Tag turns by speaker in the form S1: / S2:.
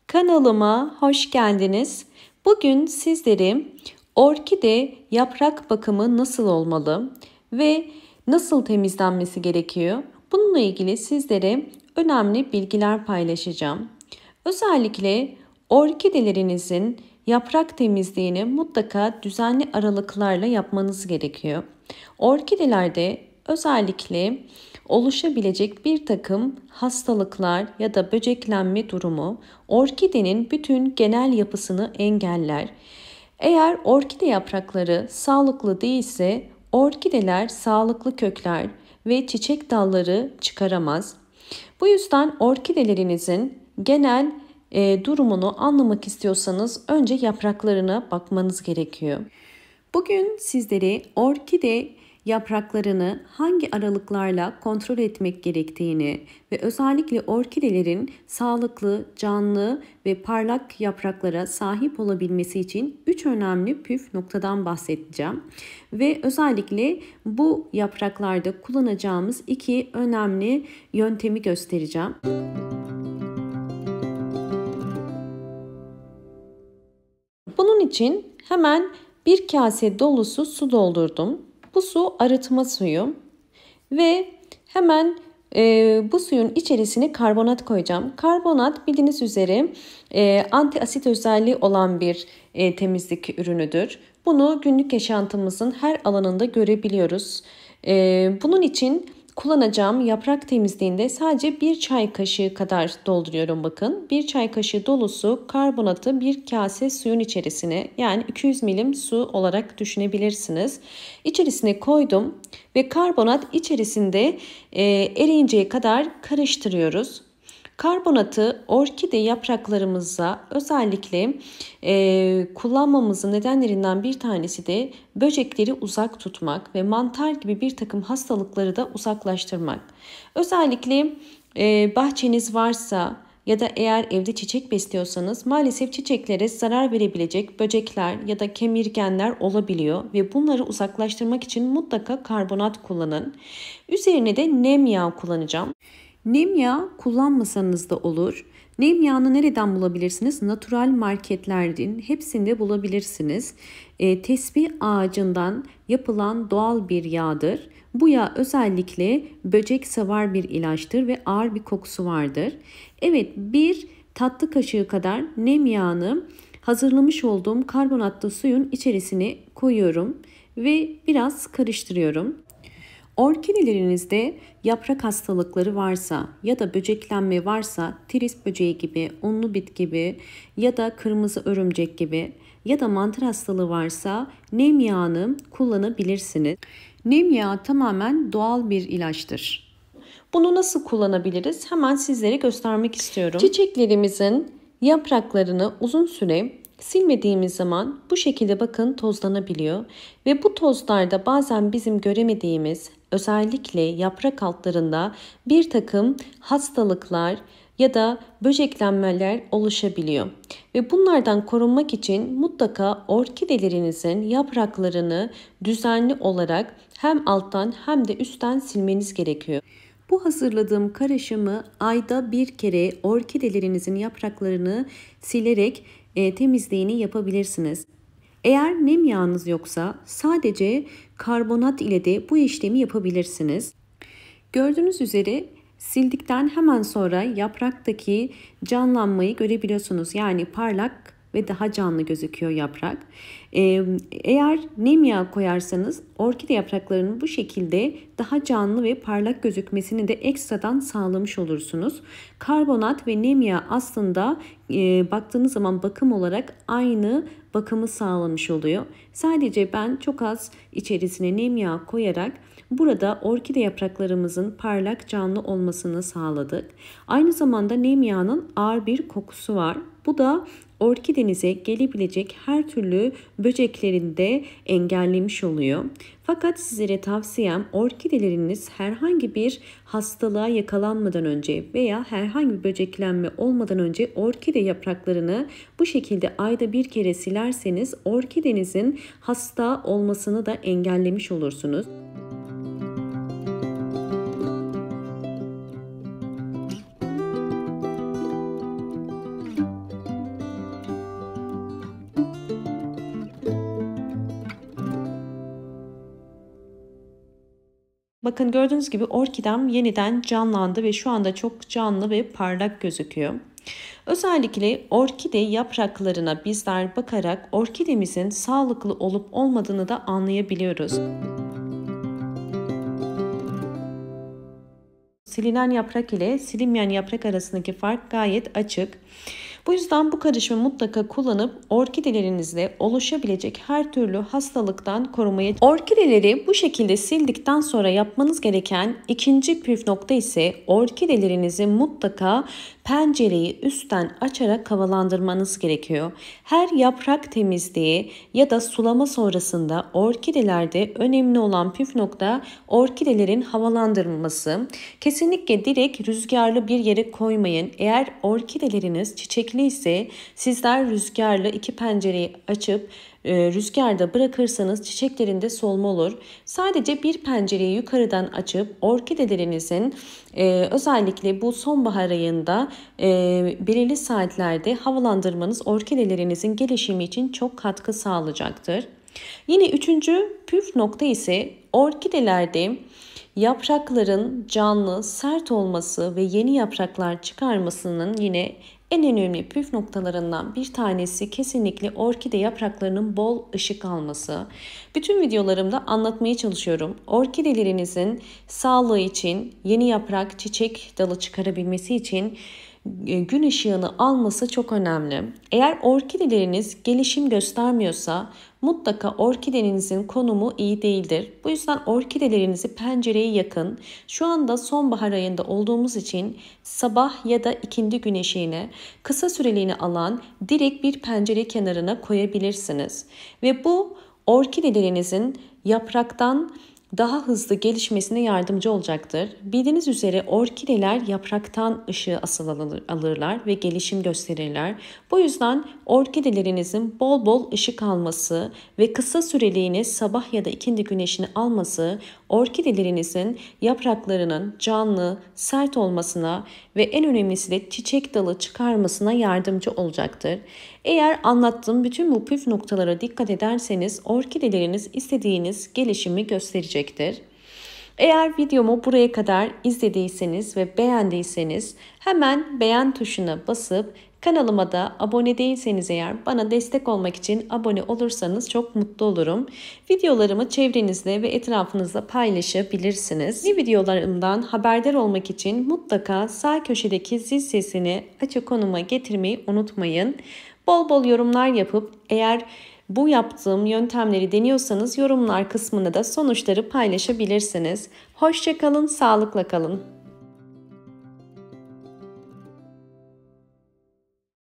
S1: Kanalıma hoş geldiniz. Bugün sizlere orkide yaprak bakımı nasıl olmalı ve nasıl temizlenmesi gerekiyor? Bununla ilgili sizlere önemli bilgiler paylaşacağım. Özellikle orkidelerinizin yaprak temizliğini mutlaka düzenli aralıklarla yapmanız gerekiyor. Orkidelerde özellikle oluşabilecek bir takım hastalıklar ya da böceklenme durumu orkidenin bütün genel yapısını engeller. Eğer orkide yaprakları sağlıklı değilse orkideler sağlıklı kökler ve çiçek dalları çıkaramaz. Bu yüzden orkidelerinizin genel durumunu anlamak istiyorsanız önce yapraklarına bakmanız gerekiyor. Bugün sizlere orkide yapraklarını hangi aralıklarla kontrol etmek gerektiğini ve özellikle orkidelerin sağlıklı, canlı ve parlak yapraklara sahip olabilmesi için 3 önemli püf noktadan bahsedeceğim. Ve özellikle bu yapraklarda kullanacağımız 2 önemli yöntemi göstereceğim. Bunun için hemen bir kase dolusu su doldurdum. Bu su arıtma suyu ve hemen bu suyun içerisine karbonat koyacağım. Karbonat bildiğiniz üzere anti asit özelliği olan bir temizlik ürünüdür. Bunu günlük yaşantımızın her alanında görebiliyoruz. Bunun için kullanacağım yaprak temizliğinde sadece 1 çay kaşığı kadar dolduruyorum bakın. 1 çay kaşığı dolusu karbonatı bir kase suyun içerisine, yani 200 milim su olarak düşünebilirsiniz. İçerisine koydum ve karbonat içerisinde eriyinceye kadar karıştırıyoruz. Karbonatı orkide yapraklarımıza özellikle kullanmamızın nedenlerinden bir tanesi de böcekleri uzak tutmak ve mantar gibi bir takım hastalıkları da uzaklaştırmak. Özellikle bahçeniz varsa ya da eğer evde çiçek besliyorsanız maalesef çiçeklere zarar verebilecek böcekler ya da kemirgenler olabiliyor ve bunları uzaklaştırmak için mutlaka karbonat kullanın. Üzerine de nem yağı kullanacağım. Nem yağı kullanmasanız da olur. Nem yağını nereden bulabilirsiniz? Natural marketlerin hepsinde bulabilirsiniz. Tesbih ağacından yapılan doğal bir yağdır. Bu yağ özellikle böcek savar bir ilaçtır ve ağır bir kokusu vardır. Evet, 1 tatlı kaşığı kadar nem yağını hazırlamış olduğum karbonatlı suyun içerisine koyuyorum ve biraz karıştırıyorum. Orkidelerinizde yaprak hastalıkları varsa ya da böceklenme varsa tris böceği gibi, unlu bit gibi ya da kırmızı örümcek gibi ya da mantar hastalığı varsa nem yağını kullanabilirsiniz. Nem yağı tamamen doğal bir ilaçtır. Bunu nasıl kullanabiliriz? Hemen sizlere göstermek istiyorum. Çiçeklerimizin yapraklarını uzun süre silmediğimiz zaman bu şekilde bakın tozlanabiliyor ve bu tozlarda bazen bizim göremediğimiz özellikle yaprak altlarında bir takım hastalıklar ya da böceklenmeler oluşabiliyor. Ve bunlardan korunmak için mutlaka orkidelerinizin yapraklarını düzenli olarak hem alttan hem de üstten silmeniz gerekiyor. Bu hazırladığım karışımı ayda bir kere orkidelerinizin yapraklarını silerek temizliğini yapabilirsiniz. Eğer nem yağınız yoksa sadece karbonat ile de bu işlemi yapabilirsiniz. Gördüğünüz üzere sildikten hemen sonra yapraktaki canlanmayı görebiliyorsunuz. Yani parlak ve daha canlı gözüküyor yaprak. Eğer nem yağı koyarsanız orkide yapraklarının bu şekilde daha canlı ve parlak gözükmesini de ekstradan sağlamış olursunuz. Karbonat ve nem yağı aslında baktığınız zaman bakım olarak aynı bakımı sağlamış oluyor. Sadece ben çok az içerisine nem yağı koyarak burada orkide yapraklarımızın parlak canlı olmasını sağladık. Aynı zamanda nem yağının ağır bir kokusu var. Bu da orkidenize gelebilecek her türlü böceklerini de engellemiş oluyor. Fakat sizlere tavsiyem orkideleriniz herhangi bir hastalığa yakalanmadan önce veya herhangi bir böceklenme olmadan önce orkide yapraklarını bu şekilde ayda bir kere silerseniz orkidenizin hasta olmasını da engellemiş olursunuz. Bakın gördüğünüz gibi orkidem yeniden canlandı ve şu anda çok canlı ve parlak gözüküyor. Özellikle orkide yapraklarına bizler bakarak orkidemizin sağlıklı olup olmadığını da anlayabiliyoruz. Silinen yaprak ile silinmeyen yaprak arasındaki fark gayet açık. Bu yüzden bu karışımı mutlaka kullanıp orkidelerinizde oluşabilecek her türlü hastalıktan korumaya çalışın. Orkideleri bu şekilde sildikten sonra yapmanız gereken ikinci püf nokta ise orkidelerinizi mutlaka pencereyi üstten açarak havalandırmanız gerekiyor. Her yaprak temizliği ya da sulama sonrasında orkidelerde önemli olan püf nokta orkidelerin havalandırılması. Kesinlikle direkt rüzgarlı bir yere koymayın. Eğer orkideleriniz çiçekli ise sizler rüzgarlı iki pencereyi açıp rüzgarda bırakırsanız çiçeklerinde solma olur. Sadece bir pencereyi yukarıdan açıp orkidelerinizin özellikle bu sonbahar ayında belirli saatlerde havalandırmanız orkidelerinizin gelişimi için çok katkı sağlayacaktır. Yine üçüncü püf nokta ise orkidelerde yaprakların canlı, sert olması ve yeni yapraklar çıkarmasının yine en önemli püf noktalarından bir tanesi kesinlikle orkide yapraklarının bol ışık alması. Bütün videolarımda anlatmaya çalışıyorum. Orkidelerinizin sağlığı için, yeni yaprak, çiçek dalı çıkarabilmesi için gün ışığını alması çok önemli. Eğer orkideleriniz gelişim göstermiyorsa mutlaka orkidenizin konumu iyi değildir. Bu yüzden orkidelerinizi pencereye yakın. Şu anda sonbahar ayında olduğumuz için sabah ya da ikindi güneşine kısa süreliğine alan direkt bir pencere kenarına koyabilirsiniz. Ve bu orkidelerinizin yapraktan daha hızlı gelişmesine yardımcı olacaktır. Bildiğiniz üzere orkideler yapraktan ışığı asıl alırlar ve gelişim gösterirler. Bu yüzden orkidelerinizin bol bol ışık alması ve kısa süreliğine sabah ya da ikindi güneşini alması orkidelerinizin yapraklarının canlı, sert olmasına ve en önemlisi de çiçek dalı çıkarmasına yardımcı olacaktır. Eğer anlattığım bütün bu püf noktalara dikkat ederseniz orkideleriniz istediğiniz gelişimi gösterecektir. Eğer videomu buraya kadar izlediyseniz ve beğendiyseniz hemen beğen tuşuna basıp kanalıma da abone değilseniz eğer bana destek olmak için abone olursanız çok mutlu olurum. Videolarımı çevrenizde ve etrafınızda paylaşabilirsiniz. Yeni videolarımdan haberdar olmak için mutlaka sağ köşedeki zil sesini açık konuma getirmeyi unutmayın. Bol bol yorumlar yapıp eğer bu yaptığım yöntemleri deniyorsanız yorumlar kısmına da sonuçları paylaşabilirsiniz. Hoşça kalın, sağlıkla kalın.